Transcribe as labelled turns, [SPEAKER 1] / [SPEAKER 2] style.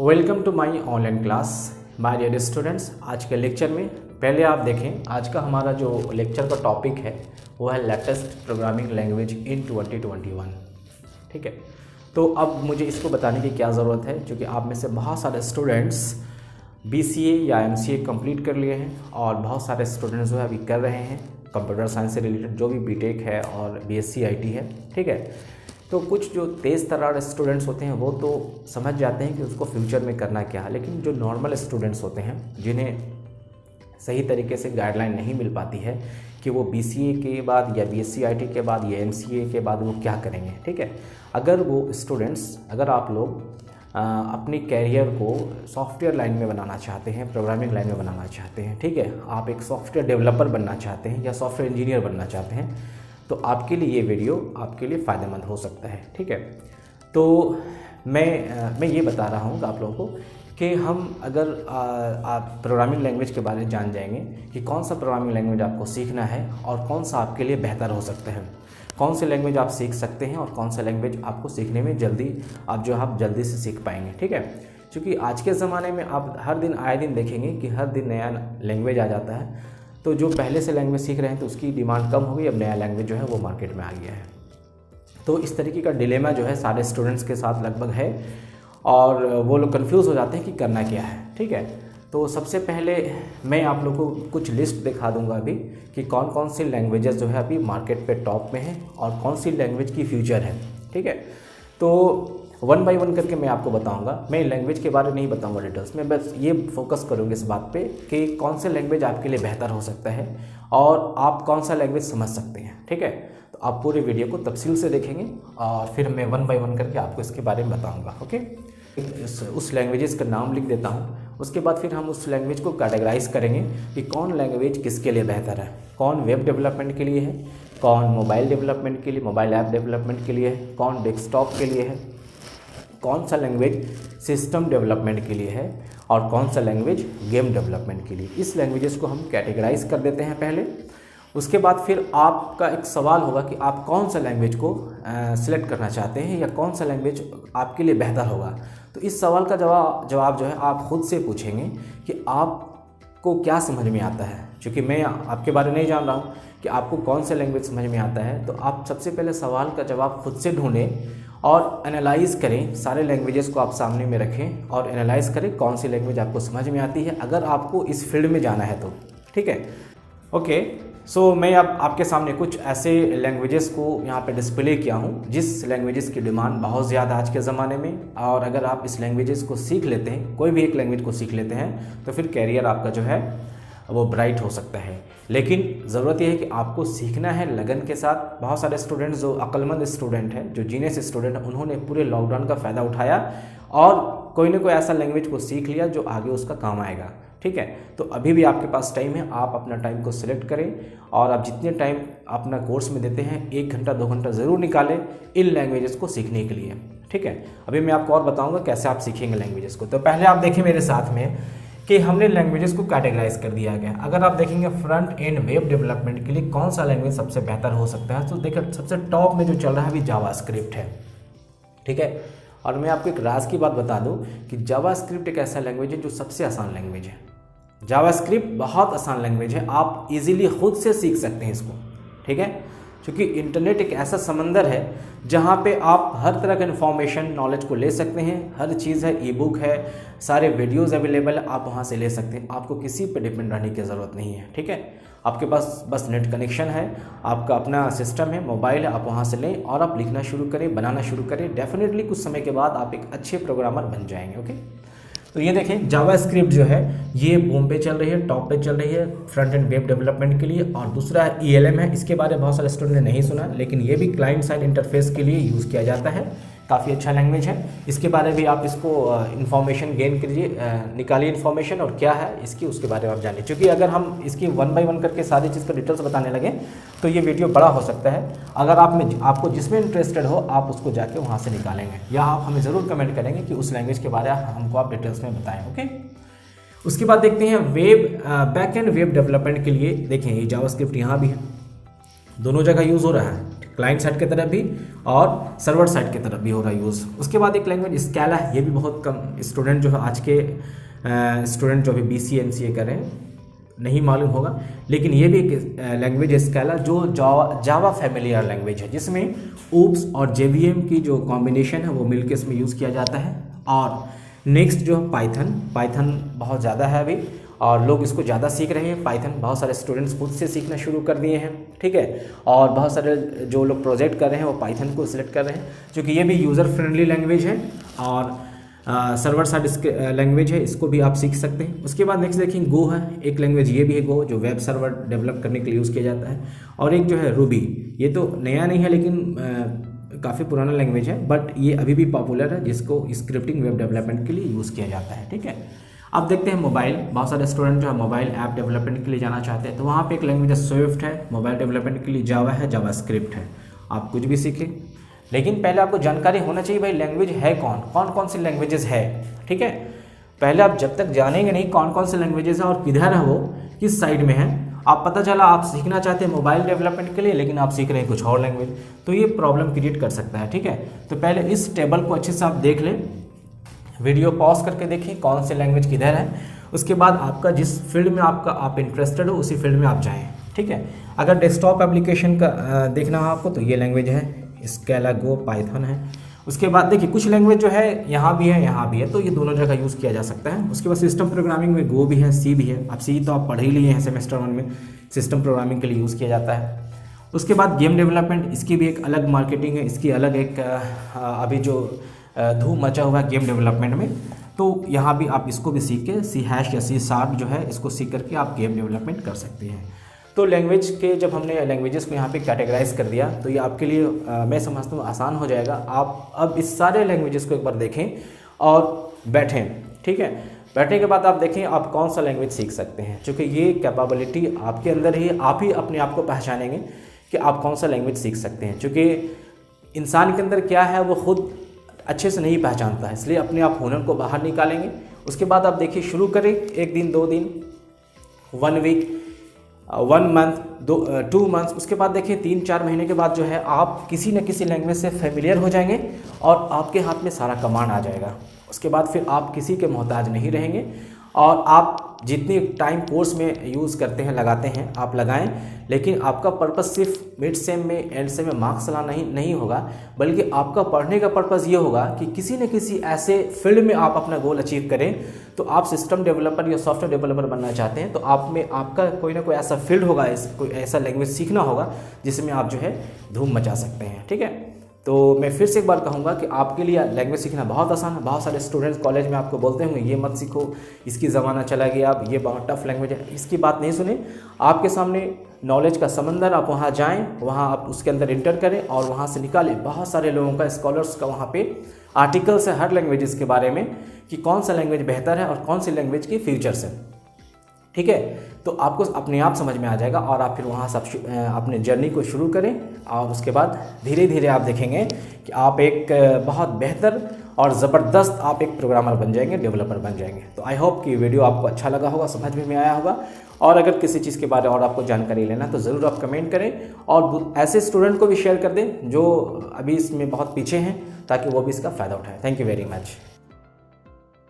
[SPEAKER 1] Welcome to my online class my dear students. आज के lecture में पहले आप देखें, आज का हमारा जो लेक्चर का टॉपिक है वो है लेटेस्ट प्रोग्रामिंग लैंग्वेज इन 2021। ठीक है, तो अब मुझे इसको बताने की क्या ज़रूरत है, क्योंकि आप में से बहुत सारे स्टूडेंट्स BCA या MCA कंप्लीट कर लिए हैं और बहुत सारे स्टूडेंट्स जो है अभी कर रहे हैं कंप्यूटर साइंस से रिलेटेड, जो भी BTech है और BSc IT है। ठीक है, तो कुछ जो तेज़ तर्रार स्टूडेंट्स होते हैं वो तो समझ जाते हैं कि उसको फ्यूचर में करना क्या है, लेकिन जो नॉर्मल स्टूडेंट्स होते हैं जिन्हें सही तरीके से गाइडलाइन नहीं मिल पाती है कि वो BCA के बाद या BSc IT के बाद या MCA के बाद वो क्या करेंगे। ठीक है, अगर आप लोग अपनी कैरियर को सॉफ्टवेयर लाइन में बनाना चाहते हैं, प्रोग्रामिंग लाइन में बनाना चाहते हैं, ठीक है, आप एक सॉफ्टवेयर डेवलपर बनना चाहते हैं या सॉफ्टवेयर इंजीनियर बनना चाहते हैं, तो आपके लिए ये वीडियो आपके लिए फ़ायदेमंद हो सकता है। ठीक है, तो मैं ये बता रहा हूँ आप लोगों को कि हम अगर आप प्रोग्रामिंग लैंग्वेज के बारे में जान जाएंगे कि कौन सा प्रोग्रामिंग लैंग्वेज आपको सीखना है और कौन सा आपके लिए बेहतर हो सकता है, कौन सी लैंग्वेज आप सीख सकते हैं और कौन सा लैंग्वेज आपको सीखने में आप जल्दी से सीख पाएंगे। ठीक है, क्योंकि आज के ज़माने में आप हर दिन आए दिन देखेंगे कि हर दिन नया लैंग्वेज आ जाता है, तो जो पहले से लैंग्वेज सीख रहे हैं तो उसकी डिमांड कम हो गई, अब नया लैंग्वेज जो है वो मार्केट में आ गया है। तो इस तरीके का डिलेमा जो है सारे स्टूडेंट्स के साथ लगभग है और वो लोग कंफ्यूज हो जाते हैं कि करना क्या है। ठीक है, तो सबसे पहले मैं आप लोगों को कुछ लिस्ट दिखा दूंगा अभी कि कौन कौन सी लैंग्वेजेस जो है अभी मार्केट पे टॉप में है और कौन सी लैंग्वेज की फ्यूचर है। ठीक है, तो वन बाय वन करके मैं आपको बताऊंगा। मैं लैंग्वेज के बारे में नहीं बताऊंगा डिटेल्स में, बस ये फोकस करूँगी इस बात पे कि कौन से लैंग्वेज आपके लिए बेहतर हो सकता है और आप कौन सा लैंग्वेज समझ सकते हैं। ठीक है, तो आप पूरे वीडियो को तफसील से देखेंगे और फिर मैं वन बाय वन करके आपको इसके बारे में बताऊँगा। ओके, उस लैंग्वेजेस का नाम लिख देता हूँ, उसके बाद फिर हम उस लैंग्वेज को कैटेगराइज करेंगे कि कौन लैंग्वेज किसके लिए बेहतर है, कौन वेब डेवलपमेंट के लिए है, कौन मोबाइल डेवलपमेंट के लिए, मोबाइल ऐप डेवलपमेंट के लिए है, कौन डेस्कटॉप के लिए है, कौन सा लैंग्वेज सिस्टम डेवलपमेंट के लिए है और कौन सा लैंग्वेज गेम डेवलपमेंट के लिए। इस लैंग्वेजेस को हम कैटेगराइज कर देते हैं पहले। उसके बाद फिर आपका एक सवाल होगा कि आप कौन सा लैंग्वेज को सिलेक्ट करना चाहते हैं या कौन सा लैंग्वेज आपके लिए बेहतर होगा। तो इस सवाल का जवाब जो है आप खुद से पूछेंगे कि आपको क्या समझ में आता है, क्योंकि मैं आपके बारे में नहीं जान रहा हूँ कि आपको कौन सा लैंग्वेज समझ में आता है। तो आप सबसे पहले सवाल का जवाब खुद से ढूंढें और एनालाइज़ करें, सारे लैंग्वेजेस को आप सामने में रखें और एनालाइज़ करें कौन सी लैंग्वेज आपको समझ में आती है अगर आपको इस फील्ड में जाना है तो। ठीक है, ओके, सो मैं अब आपके सामने कुछ ऐसे लैंग्वेजेस को यहाँ पे डिस्प्ले किया हूँ जिस लैंग्वेजेस की डिमांड बहुत ज़्यादा आज के ज़माने में, और अगर आप इस लैंग्वेजेस को सीख लेते हैं, कोई भी एक लैंग्वेज को सीख लेते हैं, तो फिर कैरियर आपका जो है वो ब्राइट हो सकता है। लेकिन ज़रूरत यह है कि आपको सीखना है लगन के साथ। बहुत सारे स्टूडेंट्स जो अक्लमंद स्टूडेंट हैं, जो जीनियस स्टूडेंट हैं, उन्होंने पूरे लॉकडाउन का फ़ायदा उठाया और कोई ना कोई ऐसा लैंग्वेज को सीख लिया जो आगे उसका काम आएगा। ठीक है, तो अभी भी आपके पास टाइम है, आप अपना टाइम को सिलेक्ट करें और आप जितने टाइम अपना कोर्स में देते हैं 1 घंटा 2 घंटा ज़रूर निकालें इन लैंग्वेजेस को सीखने के लिए। ठीक है, अभी मैं आपको और बताऊँगा कैसे आप सीखेंगे लैंग्वेजेस को। तो पहले आप देखिए मेरे साथ में कि हमने लैंग्वेजेस को कैटेगराइज कर दिया गया। अगर आप देखेंगे फ्रंट एंड वेब डेवलपमेंट के लिए कौन सा लैंग्वेज सबसे बेहतर हो सकता है, तो देखिए सबसे टॉप में जो चल रहा है अभी जावास्क्रिप्ट है। ठीक है, और मैं आपको एक राज की बात बता दूं कि जावास्क्रिप्ट एक ऐसा लैंग्वेज है जो सबसे आसान लैंग्वेज है। जावास्क्रिप्ट बहुत आसान लैंग्वेज है, आप इजीली खुद से सीख सकते हैं इसको। ठीक है, क्योंकि इंटरनेट एक ऐसा समंदर है जहाँ पे आप हर तरह का इन्फॉर्मेशन नॉलेज को ले सकते हैं, हर चीज़ है, ई बुक है, सारे वीडियोज़ अवेलेबल है, आप वहाँ से ले सकते हैं, आपको किसी पे डिपेंड रहने की ज़रूरत नहीं है। ठीक है, आपके पास बस नेट कनेक्शन है, आपका अपना सिस्टम है, मोबाइल है, आप वहाँ से लें और आप लिखना शुरू करें, बनाना शुरू करें। डेफिनेटली कुछ समय के बाद आप एक अच्छे प्रोग्रामर बन जाएंगे। ओके, तो ये देखें जावास्क्रिप्ट जो है ये बूम पे चल रही है, टॉप पे चल रही है फ्रंट एंड वेब डेवलपमेंट के लिए। और दूसरा ELM है, इसके बारे में बहुत सारे स्टूडेंट ने नहीं सुना, लेकिन ये भी क्लाइंट साइड इंटरफेस के लिए यूज़ किया जाता है, काफ़ी अच्छा लैंग्वेज है। इसके बारे में भी आप इसको इन्फॉर्मेशन गेन कीजिए, निकालिए इन्फॉर्मेशन और क्या है इसकी, उसके बारे में आप जानिए। क्योंकि अगर हम इसकी वन बाय वन करके सारी चीज़ का डिटेल्स बताने लगे तो ये वीडियो बड़ा हो सकता है। अगर आपको जिसमें इंटरेस्टेड हो आप उसको जाके वहाँ से निकालेंगे, या आप हमें ज़रूर कमेंट करेंगे कि उस लैंग्वेज के बारे में हमको आप डिटेल्स में बताएं। ओके, उसके बाद देखते हैं बैक एंड वेब डेवलपमेंट के लिए। देखें ये जावास्क्रिप्ट यहाँ भी है, दोनों जगह यूज़ हो रहा है। क्लाइंट साइड की तरफ भी और सर्वर साइड की तरफ भी हो रहा है यूज़। उसके बाद एक लैंग्वेज स्केला है, ये भी बहुत कम स्टूडेंट जो है आज के स्टूडेंट जो अभी BCA MCA कर रहे हैं नहीं मालूम होगा, लेकिन ये भी एक लैंग्वेज स्केला जो जावा फैमिलियर लैंग्वेज है, जिसमें ऊप्स और JVM की जो कॉम्बिनेशन है वो मिलकर इसमें यूज़ किया जाता है। और नेक्स्ट जो पाइथन बहुत ज़्यादा है अभी और लोग इसको ज़्यादा सीख रहे हैं। पाइथन बहुत सारे स्टूडेंट्स खुद से सीखना शुरू कर दिए हैं, ठीक है। और बहुत सारे जो लोग प्रोजेक्ट कर रहे हैं वो पाइथन को सिलेक्ट कर रहे हैं, क्योंकि ये भी यूज़र फ्रेंडली लैंग्वेज है और सर्वर साइड लैंग्वेज है, इसको भी आप सीख सकते हैं। उसके बाद नेक्स्ट देखें गो है, एक लैंग्वेज ये भी है गो, जो वेब सर्वर डेवलप करने के लिए यूज़ किया जाता है। और एक जो है रूबी, ये तो नया नहीं है लेकिन काफ़ी पुराना लैंग्वेज है, बट ये अभी भी पॉपुलर है, जिसको स्क्रिप्टिंग वेब डेवलपमेंट के लिए यूज़ किया जाता है, ठीक है। अब देखते हैं मोबाइल, बहुत सारे स्टूडेंट जो है मोबाइल ऐप डेवलपमेंट के लिए जाना चाहते हैं, तो वहाँ पे एक लैंग्वेज स्विफ्ट है, मोबाइल डेवलपमेंट के लिए जावा है, जावास्क्रिप्ट है। आप कुछ भी सीखें, लेकिन पहले आपको जानकारी होना चाहिए भाई लैंग्वेज है कौन सी लैंग्वेजेस है, ठीक है। पहले आप जब तक जानेंगे नहीं कौन कौन से लैंग्वेजेस है और किधर है वो, किस साइड में है, आप पता चला आप सीखना चाहते हैं मोबाइल डेवलपमेंट के लिए लेकिन आप सीख रहे हैं कुछ और लैंग्वेज, तो ये प्रॉब्लम क्रिएट कर सकता है, ठीक है। तो पहले इस टेबल को अच्छे से आप देख लें, वीडियो पॉज करके देखें कौन से लैंग्वेज किधर है। उसके बाद आपका जिस फील्ड में आप इंटरेस्टेड हो उसी फील्ड में आप जाएँ, ठीक है। अगर डेस्कटॉप एप्लीकेशन का देखना हो आपको तो ये लैंग्वेज है स्केला, गो, पाइथन है। उसके बाद देखिए कुछ लैंग्वेज जो है यहाँ भी है, तो ये दोनों जगह यूज़ किया जा सकता है। उसके बाद सिस्टम प्रोग्रामिंग में गो भी है, सी भी है। अब सी तो आप पढ़ ही लिए हैं सेमेस्टर 1 में, सिस्टम प्रोग्रामिंग के लिए यूज़ किया जाता है। उसके बाद गेम डेवलपमेंट, इसकी भी एक अलग मार्केटिंग है, इसकी अलग एक अभी जो धूम मचा हुआ है गेम डेवलपमेंट में, तो यहाँ भी आप इसको भी सीख के C# या C# जो है इसको सीख करके आप गेम डेवलपमेंट कर सकते हैं। तो लैंग्वेज के जब हमने लैंग्वेजेस को यहाँ पे कैटेगराइज कर दिया तो ये आपके लिए मैं समझता हूँ आसान हो जाएगा। आप अब इस सारे लैंग्वेजेस को एक बार देखें और बैठें, ठीक है। बैठने के बाद आप देखें आप कौन सा लैंग्वेज सीख सकते हैं, क्योंकि ये कैपेबिलिटी आपके अंदर ही, आप ही अपने आप को पहचानेंगे कि आप कौन सा लैंग्वेज सीख सकते हैं। क्योंकि इंसान के अंदर क्या है वो खुद अच्छे से नहीं पहचानता है, इसलिए अपने आप हुनर को बाहर निकालेंगे। उसके बाद आप देखिए शुरू करें, 1 दिन 2 दिन 1 वीक 1 मंथ 2 मंथ्स, उसके बाद देखिए 3-4 महीने के बाद जो है आप किसी न किसी लैंग्वेज से फेमिलियर हो जाएंगे और आपके हाथ में सारा कमांड आ जाएगा। उसके बाद फिर आप किसी के मोहताज नहीं रहेंगे और आप जितनी टाइम कोर्स में यूज़ करते हैं लगाते हैं आप लगाएं, लेकिन आपका पर्पस सिर्फ मिड सेम में एंड सेम में मार्क्स लाना नहीं होगा, बल्कि आपका पढ़ने का पर्पस ये होगा कि किसी न किसी ऐसे फील्ड में आप अपना गोल अचीव करें। तो आप सिस्टम डेवलपर या सॉफ्टवेयर डेवलपर बनना चाहते हैं तो आप में आपका कोई ना कोई ऐसा फील्ड होगा, कोई ऐसा लैंग्वेज सीखना होगा जिसमें आप जो है धूम मचा सकते हैं, ठीक है। तो मैं फिर से एक बार कहूँगा कि आपके लिए लैंग्वेज सीखना बहुत आसान है। बहुत सारे स्टूडेंट्स कॉलेज में आपको बोलते होंगे ये मत सीखो, इसकी ज़माना चला गया, अब ये बहुत टफ लैंग्वेज है, इसकी बात नहीं सुने। आपके सामने नॉलेज का समंदर, आप वहाँ जाएं, वहाँ आप उसके अंदर इंटर करें और वहाँ से निकालें। बहुत सारे लोगों का, स्कॉलर्स का वहाँ पे आर्टिकल्स है हर लैंग्वेजेस के बारे में कि कौन सा लैंग्वेज बेहतर है और कौन सी लैंग्वेज की फ्यूचर्स है, ठीक है। तो आपको अपने आप समझ में आ जाएगा और आप फिर वहाँ से अपने जर्नी को शुरू करें और उसके बाद धीरे धीरे आप देखेंगे कि आप एक बहुत बेहतर और ज़बरदस्त आप एक प्रोग्रामर बन जाएंगे, डेवलपर बन जाएंगे। तो आई होप कि वीडियो आपको अच्छा लगा होगा, समझ में आया होगा। और अगर किसी चीज़ के बारे में और आपको जानकारी लेना तो ज़रूर आप कमेंट करें और ऐसे स्टूडेंट को भी शेयर कर दें जो अभी इसमें बहुत पीछे हैं, ताकि वो भी इसका फ़ायदा उठाएं। Thank you very much.